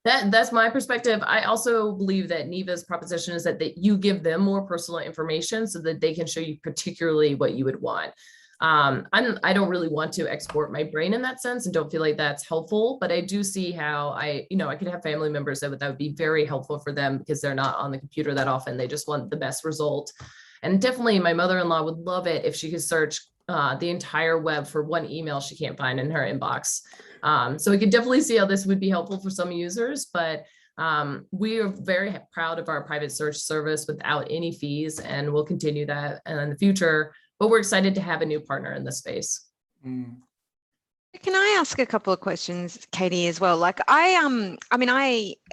That's my perspective. I also believe that Neva's proposition is that you give them more personal information so that they can show you particularly what you would want. I don't really want to export my brain in that sense and don't feel like that's helpful, but I do see how I could have family members that would be very helpful for them because they're not on the computer that often. They just want the best result. And definitely my mother-in-law would love it if she could search the entire web for one email she can't find in her inbox. So we could definitely see how this would be helpful for some users, but we are very proud of our private search service without any fees, and we'll continue that in the future. But we're excited to have a new partner in this space. Mm. Can I ask a couple of questions, Katie, as well? Like I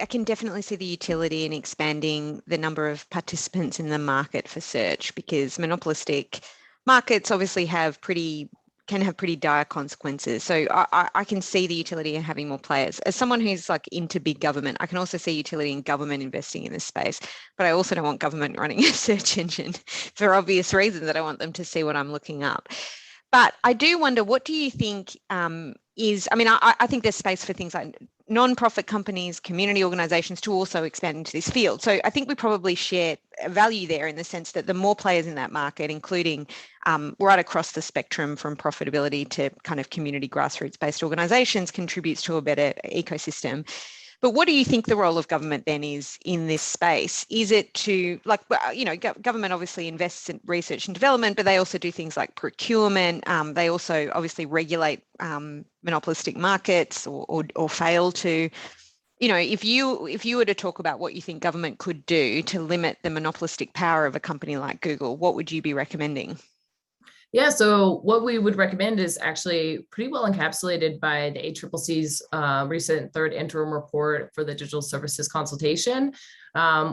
can definitely see the utility in expanding the number of participants in the market for search, because monopolistic markets obviously have pretty can have pretty dire consequences. So I can see the utility in having more players. As someone who's like into big government, I can also see utility in government investing in this space, but I also don't want government running a search engine for obvious reasons. I don't want them to see what I'm looking up. But I do wonder, what do you think I think there's space for things like non-profit companies, community organizations to also expand into this field. So I think we probably share a value there in the sense that the more players in that market, including right across the spectrum from profitability to kind of community grassroots-based organizations, contributes to a better ecosystem. But what do you think the role of government then is in this space? Is it to, like, government obviously invests in research and development, but they also do things like procurement. They also obviously regulate monopolistic markets or fail to. If you were to talk about what you think government could do to limit the monopolistic power of a company like Google, what would you be recommending? Yeah, so what we would recommend is actually pretty well encapsulated by the ACCC's recent third interim report for the digital services consultation,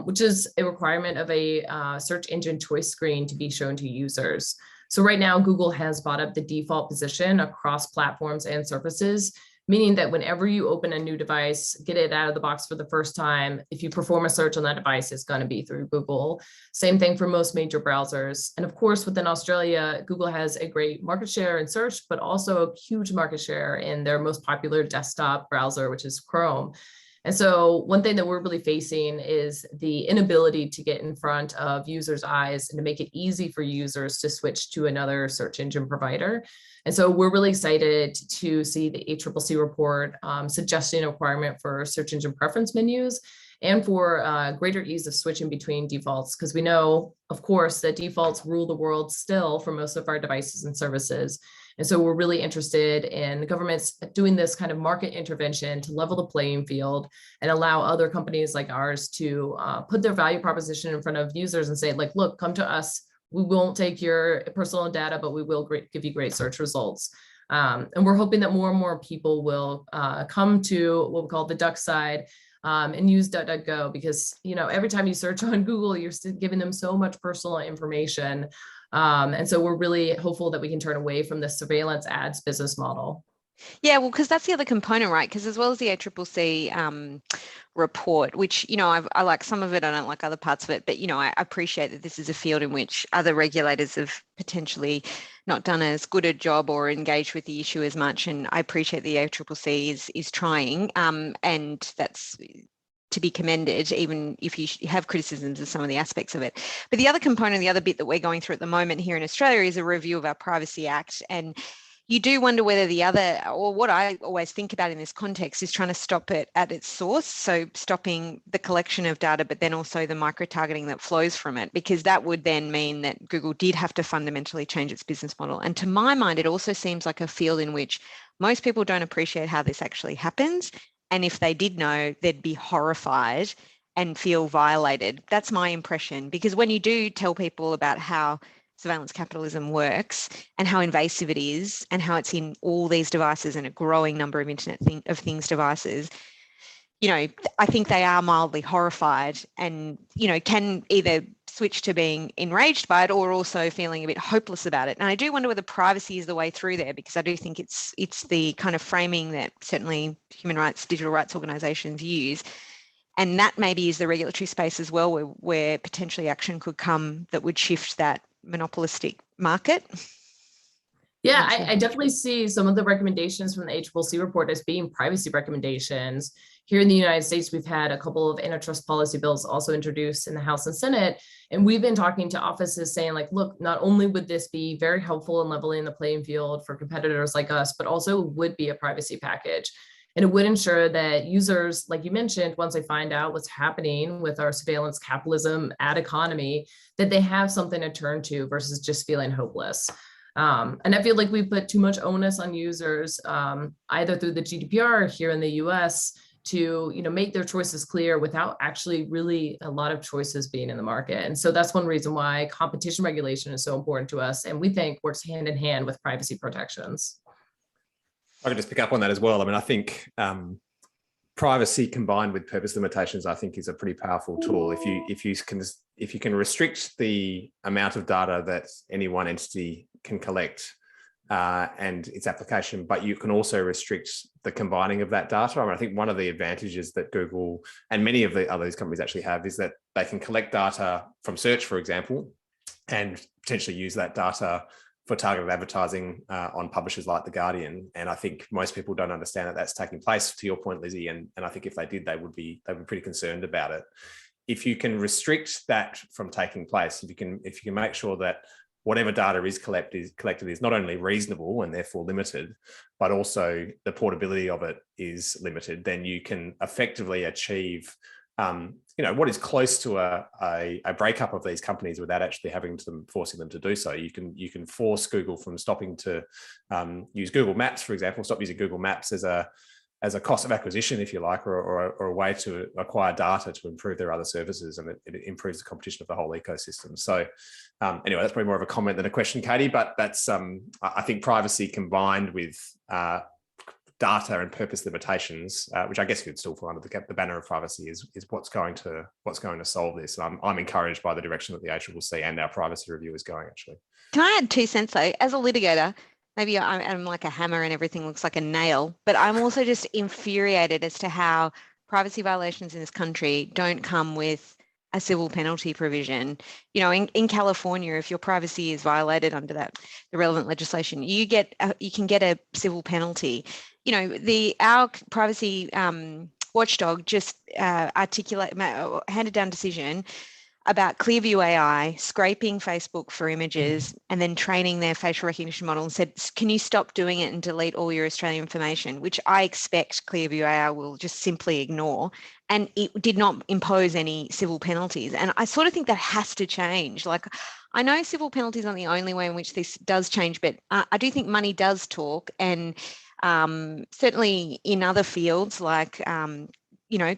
which is a requirement of a search engine choice screen to be shown to users. So right now, Google has bought up the default position across platforms and services, meaning that whenever you open a new device, get it out of the box for the first time, if you perform a search on that device, it's going to be through Google. Same thing for most major browsers. And of course, within Australia, Google has a great market share in search, but also a huge market share in their most popular desktop browser, which is Chrome. And so one thing that we're really facing is the inability to get in front of users' eyes and to make it easy for users to switch to another search engine provider. And so we're really excited to see the ACCC report suggesting a requirement for search engine preference menus and for greater ease of switching between defaults, because we know, of course, that defaults rule the world still for most of our devices and services. And so we're really interested in governments doing this kind of market intervention to level the playing field and allow other companies like ours to put their value proposition in front of users and say, like, look, come to us. We won't take your personal data, but we will give you great search results. And we're hoping that more and more people will come to what we call the duck side and use DuckDuckGo, because every time you search on Google, you're still giving them so much personal information. And so we're really hopeful that we can turn away from the surveillance ads business model. Yeah, well, because that's the other component, right? Because as well as the ACCC report, which, I like some of it, I don't like other parts of it, but, I appreciate that this is a field in which other regulators have potentially not done as good a job or engaged with the issue as much. And I appreciate the ACCC is trying, and that's to be commended, even if you have criticisms of some of the aspects of it. But the other component, the other bit that we're going through at the moment here in Australia is a review of our Privacy Act. And you do wonder whether the other, or what I always think about in this context, is trying to stop it at its source. So stopping the collection of data, but then also the micro-targeting that flows from it, because that would then mean that Google did have to fundamentally change its business model. And to my mind, it also seems like a field in which most people don't appreciate how this actually happens. And if they did know, they'd be horrified and feel violated. That's my impression, because when you do tell people about how surveillance capitalism works and how invasive it is and how it's in all these devices and a growing number of Internet of Things devices, I think they are mildly horrified and, can either switch to being enraged by it or also feeling a bit hopeless about it. And I do wonder whether privacy is the way through there, because I do think it's the kind of framing that certainly human rights, digital rights organizations use. And that maybe is the regulatory space as well, where potentially action could come that would shift that monopolistic market. Yeah, I definitely see some of the recommendations from the ACCC report as being privacy recommendations. Here in the United States, we've had a couple of antitrust policy bills also introduced in the House and Senate. And we've been talking to offices saying, like, look, not only would this be very helpful in leveling the playing field for competitors like us, but also would be a privacy package. And it would ensure that users, like you mentioned, once they find out what's happening with our surveillance capitalism ad economy, that they have something to turn to versus just feeling hopeless. And I feel like we put too much onus on users, either through the GDPR here in the US, to make their choices clear without actually really a lot of choices being in the market. And so that's one reason why competition regulation is so important to us, and we think works hand in hand with privacy protections. I could just pick up on that as well. I mean, I think privacy combined with purpose limitations, I think, is a pretty powerful tool. If you can restrict the amount of data that any one entity can collect, and its application, but you can also restrict the combining of that data. I mean, I think one of the advantages that Google and many of the other companies actually have is that they can collect data from search, for example, and potentially use that data for targeted advertising on publishers like The Guardian. And I think most people don't understand that that's taking place, to your point, Lizzie. And I think if they did, they would be pretty concerned about it. If you can restrict that from taking place, if you can make sure that whatever data is collected is not only reasonable and therefore limited, but also the portability of it is limited, then you can effectively achieve what is close to a breakup of these companies without actually forcing them to do so. You can force Google from stopping to use Google Maps, for example, stop using Google Maps as a cost of acquisition, if you like, or a way to acquire data to improve their other services, and it improves the competition of the whole ecosystem. So anyway, that's probably more of a comment than a question, Katie, but that's I think privacy combined with data and purpose limitations, which I guess could still fall under the banner of privacy, is what's going to solve this. And I'm encouraged by the direction that the ACCC and our privacy review is going, actually. Can I add 2 cents though? As a litigator, maybe I'm like a hammer and everything looks like a nail, but I'm also just infuriated as to how privacy violations in this country don't come with a civil penalty provision. In California, if your privacy is violated under the relevant legislation, you can get a civil penalty. Our privacy watchdog just handed down decision about Clearview AI scraping Facebook for images and then training their facial recognition model, and said, can you stop doing it and delete all your Australian information, which I expect Clearview AI will just simply ignore. And it did not impose any civil penalties. And I sort of think that has to change. Like, I know civil penalties aren't the only way in which this does change, but I do think money does talk. And certainly in other fields like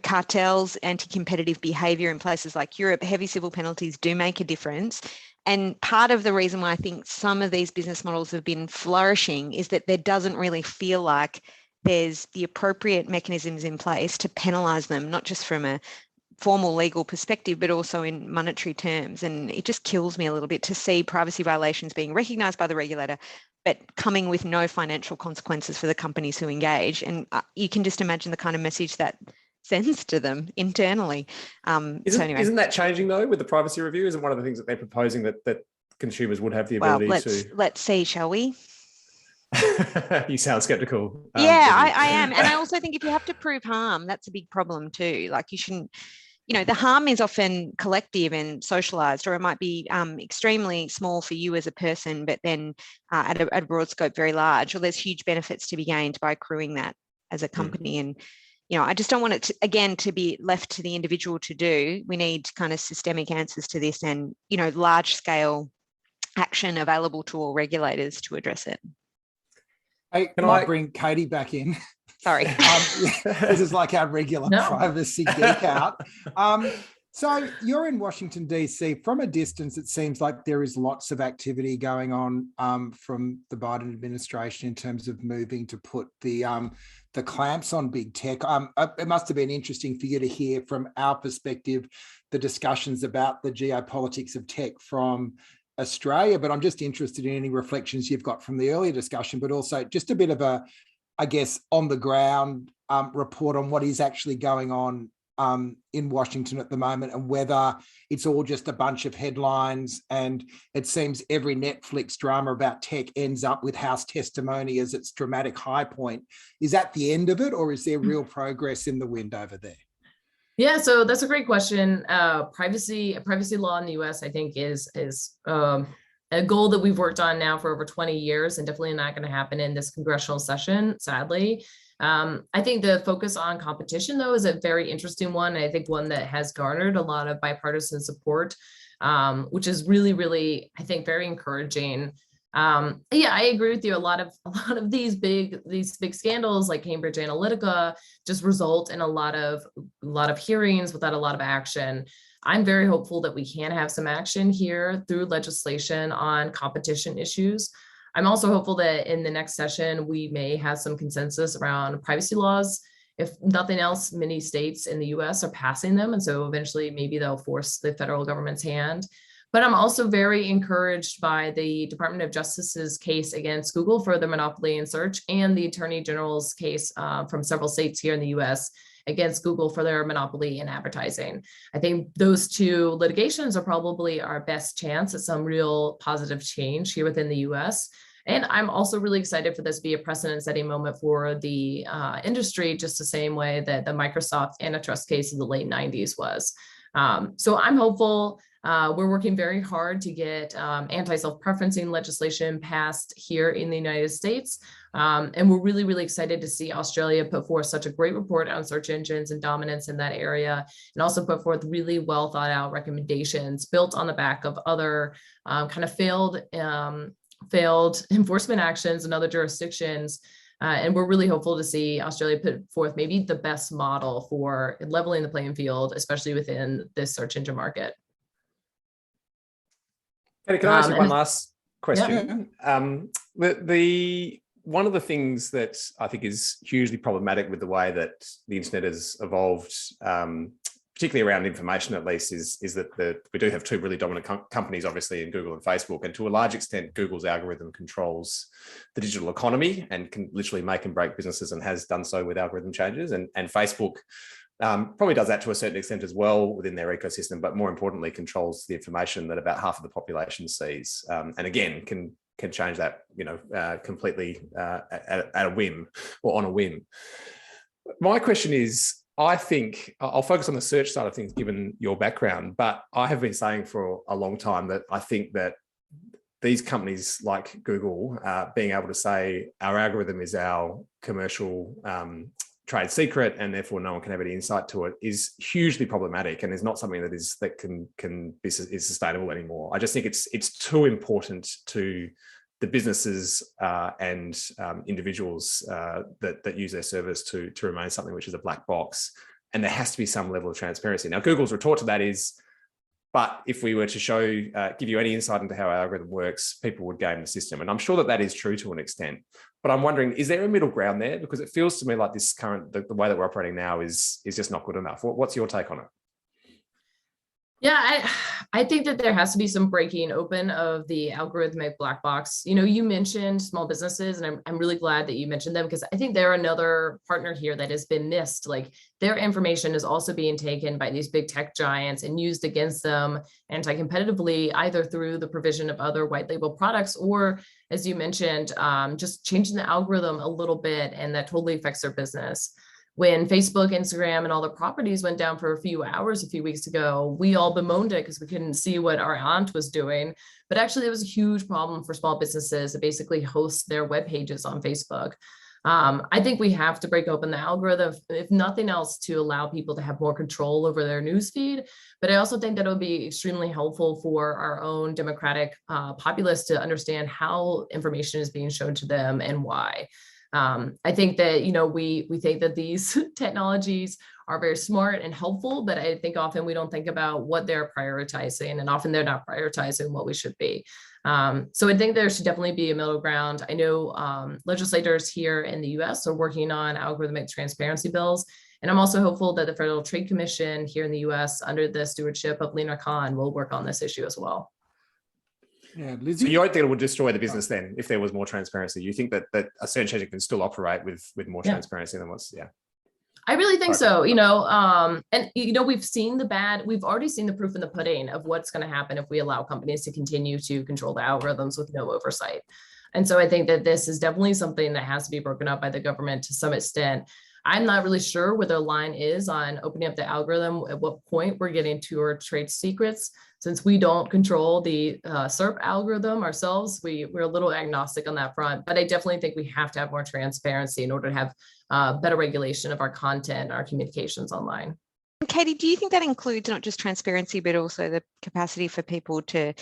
cartels, anti-competitive behaviour in places like Europe, heavy civil penalties do make a difference. And part of the reason why I think some of these business models have been flourishing is that there doesn't really feel like there's the appropriate mechanisms in place to penalise them, not just from a formal legal perspective, but also in monetary terms. And it just kills me a little bit to see privacy violations being recognised by the regulator, but coming with no financial consequences for the companies who engage. And you can just imagine the kind of message that sends to them internally. Isn't that changing though with the privacy review? Isn't one of the things that they're proposing that consumers would have the ability to? Let's see, shall we? You sound skeptical. Yeah, I am. And I also think if you have to prove harm, that's a big problem too. Like, you shouldn't, the harm is often collective and socialized, or it might be extremely small for you as a person, but then at a broad scope, very large, or there's huge benefits to be gained by accruing that as a company. And I just don't want it to be left to the individual to do. We need kind of systemic answers to this, and, large scale action available to all regulators to address it. I might bring Katie back in. Sorry. This is like our regular privacy geek out. So you're in Washington, D.C. From a distance, it seems like there is lots of activity going on from the Biden administration in terms of moving to put the clamps on big tech. It must have been interesting for you to hear from our perspective the discussions about the geopolitics of tech from Australia, but I'm just interested in any reflections you've got from the earlier discussion, but also just a bit of a, I guess, on the ground report on what is actually going on in Washington at the moment, and whether it's all just a bunch of headlines. And it seems every Netflix drama about tech ends up with House testimony as its dramatic high point. Is that the end of it, or is there real progress in the wind over there? Yeah, so that's a great question. Privacy law in the U.S., I think, is a goal that we've worked on now for over 20 years, and definitely not going to happen in this congressional session, sadly. I think the focus on competition, though, is a very interesting one. And I think one that has garnered a lot of bipartisan support, which is really, really, I think, very encouraging. Yeah, I agree with you. A lot of these big scandals like Cambridge Analytica just result in a lot of hearings without a lot of action. I'm very hopeful that we can have some action here through legislation on competition issues. I'm also hopeful that in the next session, we may have some consensus around privacy laws. If nothing else, many states in the US are passing them. And so eventually maybe they'll force the federal government's hand. But I'm also very encouraged by the Department of Justice's case against Google for the monopoly in search, and the Attorney General's case from several states here in the US against Google for their monopoly in advertising. I think those two litigations are probably our best chance at some real positive change here within the US. And I'm also really excited for this to be a precedent-setting moment for the industry, just the same way that the Microsoft antitrust case in the late 90s was. So I'm hopeful. We're working very hard to get anti-self-preferencing legislation passed here in the United States. And we're really, really excited to see Australia put forth such a great report on search engines and dominance in that area, and also put forth really well thought out recommendations built on the back of other kind of failed enforcement actions in other jurisdictions. And we're really hopeful to see Australia put forth maybe the best model for leveling the playing field, especially within this search engine market. Can I ask you one last question? Yeah. One of the things that I think is hugely problematic with the way that the internet has evolved, particularly around information at least, is that we do have two really dominant companies, obviously, in Google and Facebook. And to a large extent, Google's algorithm controls the digital economy and can literally make and break businesses, and has done so with algorithm changes. And Facebook probably does that to a certain extent as well within their ecosystem, but more importantly, controls the information that about half of the population sees. And again, can change that, completely at a whim, or on a whim. My question is, I think I'll focus on the search side of things, given your background, but I have been saying for a long time that I think that these companies like Google being able to say our algorithm is our commercial trade secret, and therefore no one can have any insight to it, is hugely problematic, and is not something that is sustainable anymore. I just think it's too important to the businesses and individuals that use their service to remain something which is a black box, and there has to be some level of transparency. Now, Google's retort to that is, but if we were to give you any insight into how our algorithm works, people would game the system. And I'm sure that is true to an extent. But I'm wondering, is there a middle ground there? Because it feels to me like this the way that we're operating now is just not good enough. What's your take on it? Yeah, I think that there has to be some breaking open of the algorithmic black box. You mentioned small businesses, and I'm really glad that you mentioned them, because I think they're another partner here that has been missed. Like, their information is also being taken by these big tech giants and used against them anti-competitively, either through the provision of other white label products, or, as you mentioned, just changing the algorithm a little bit, and that totally affects their business. When Facebook, Instagram, and all the properties went down for a few hours a few weeks ago, we all bemoaned it because we couldn't see what our aunt was doing. But actually, it was a huge problem for small businesses that basically host their web pages on Facebook. I think we have to break open the algorithm, if nothing else, to allow people to have more control over their newsfeed. But I also think that it would be extremely helpful for our own democratic populace to understand how information is being shown to them and why. I think that, we think that these technologies are very smart and helpful, but I think often we don't think about what they're prioritizing, and often they're not prioritizing what we should be. So I think there should definitely be a middle ground. I know legislators here in the US are working on algorithmic transparency bills. And I'm also hopeful that the Federal Trade Commission here in the US, under the stewardship of Lena Khan, will work on this issue as well. Yeah, Lizzie? So you don't think it would destroy the business then if there was more transparency? You think that a search engine can still operate with more transparency than what's, I really think so, and we've already seen the proof in the pudding of what's going to happen if we allow companies to continue to control the algorithms with no oversight. And so I think that this is definitely something that has to be broken up by the government to some extent. I'm not really sure where the line is on opening up the algorithm, at what point we're getting to our trade secrets. Since we don't control the SERP algorithm ourselves, we're a little agnostic on that front. But I definitely think we have to have more transparency in order to have better regulation of our content, our communications online. Katie, do you think that includes not just transparency, but also the capacity for people to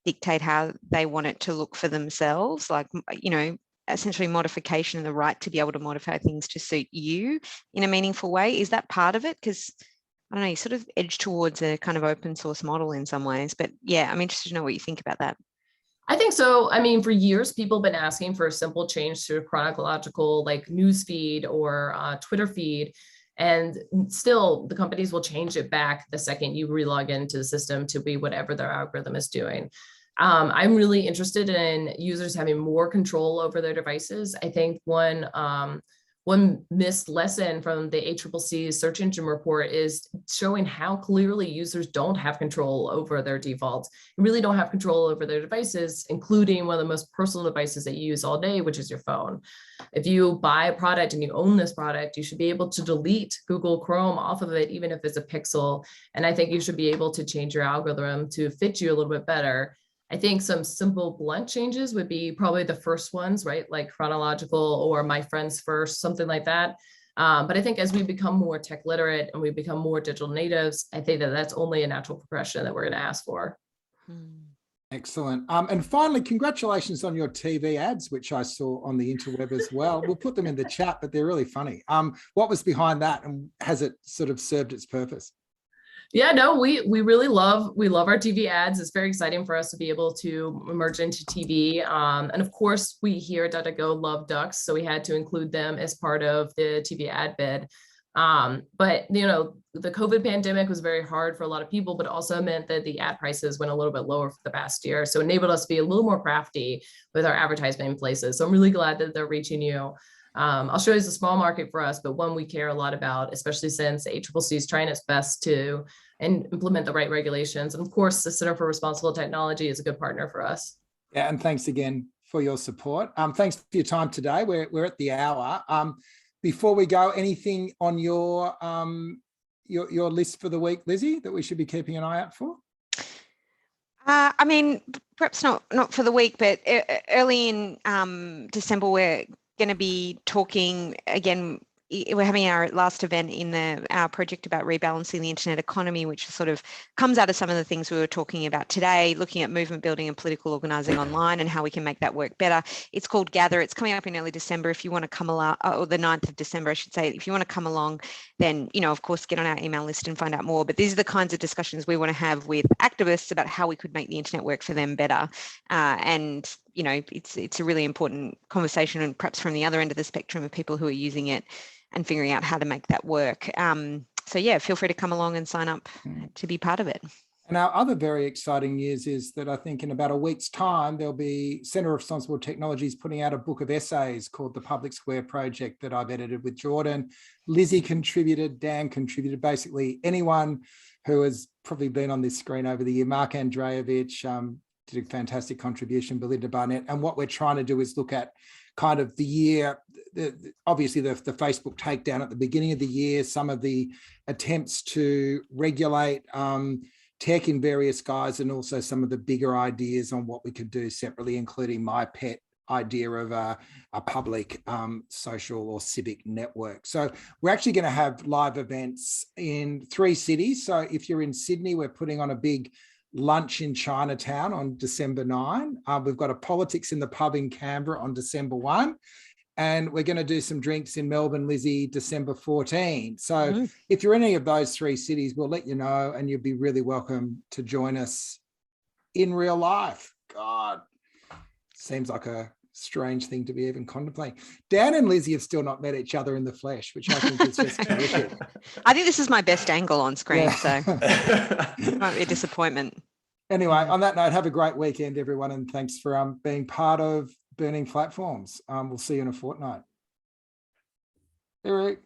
dictate how they want it to look for themselves? Like, essentially modification and the right to be able to modify things to suit you in a meaningful way. Is that part of it? Because I don't know, you sort of edge towards a kind of open source model in some ways, but yeah, I'm interested to know what you think about that. I think so. I mean, for years, people have been asking for a simple change to a chronological, like, news feed or Twitter feed. And still, the companies will change it back the second you relog into the system to be whatever their algorithm is doing. I'm really interested in users having more control over their devices. I think one missed lesson from the ACCC's search engine report is showing how clearly users don't have control over their defaults. You really don't have control over their devices, including one of the most personal devices that you use all day, which is your phone. If you buy a product and you own this product, you should be able to delete Google Chrome off of it, even if it's a Pixel. And I think you should be able to change your algorithm to fit you a little bit better. I think some simple blunt changes would be probably the first ones, right? Like chronological or my friends first, something like that. But I think as we become more tech literate and we become more digital natives, I think that that's only a natural progression that we're going to ask for. Excellent. And finally, congratulations on your TV ads, which I saw on the interweb as well. We'll put them in the chat, but they're really funny. What was behind that, and has it sort of served its purpose? Yeah, no, we really love our TV ads. It's very exciting for us to be able to emerge into TV. And of course, we here at DuckDuckGo love ducks, so we had to include them as part of the TV ad bid. But you know, the COVID pandemic was very hard for a lot of people, but also meant that the ad prices went a little bit lower for the past year. So it enabled us to be a little more crafty with our advertisement places. So I'm really glad that they're reaching you. Australia is a small market for us, but one we care a lot about, especially since the ACCC is trying its best to implement the right regulations. And of course, the Center for Responsible Technology is a good partner for us. Yeah, and thanks again for your support. Thanks for your time today. We're at the hour. Before we go, anything on your list for the week, Lizzie, that we should be keeping an eye out for? I mean, perhaps not for the week, but early in December, we're going to be talking again. We're having our last event in our project about rebalancing the internet economy, which sort of comes out of some of the things we were talking about today, looking at movement building and political organising online and how we can make that work better. It's called Gather. It's coming up in early December. If you want to come along, or the 9th of December, I should say, if you want to come along, then, you know, of course, get on our email list and find out more. But these are the kinds of discussions we want to have with activists about how we could make the internet work for them better. And you know, it's a really important conversation, and perhaps from the other end of the spectrum of people who are using it and figuring out how to make that work. So yeah, feel free to come along and sign up to be part of it. And our other very exciting news is that I think in about a week's time, there'll be Centre of Responsible Technologies putting out a book of essays called the Public Square Project that I've edited with Jordan. Lizzie contributed, Dan contributed, basically anyone who has probably been on this screen over the year. Mark Andreevich did a fantastic contribution, Belinda Barnett. And what we're trying to do is look at kind of the year, obviously the Facebook takedown at the beginning of the year, some of the attempts to regulate tech in various guises, and also some of the bigger ideas on what we could do separately, including my pet idea of a public social or civic network. So we're actually going to have live events in 3 cities. So if you're in Sydney, we're putting on a big lunch in Chinatown on December 9. We've got a politics in the pub in Canberra on December 1. And we're going to do some drinks in Melbourne, Lizzie, December 14. So if you're in any of those 3 cities, we'll let you know, and you'll be really welcome to join us in real life. God, seems like a strange thing to be even contemplating. Dan and Lizzie have still not met each other in the flesh, which I think is just terrific. I think this is my best angle on screen, so it might be a disappointment. Anyway, on that note, have a great weekend, everyone, and thanks for being part of Burning Platforms. We'll see you in a fortnight. Eric.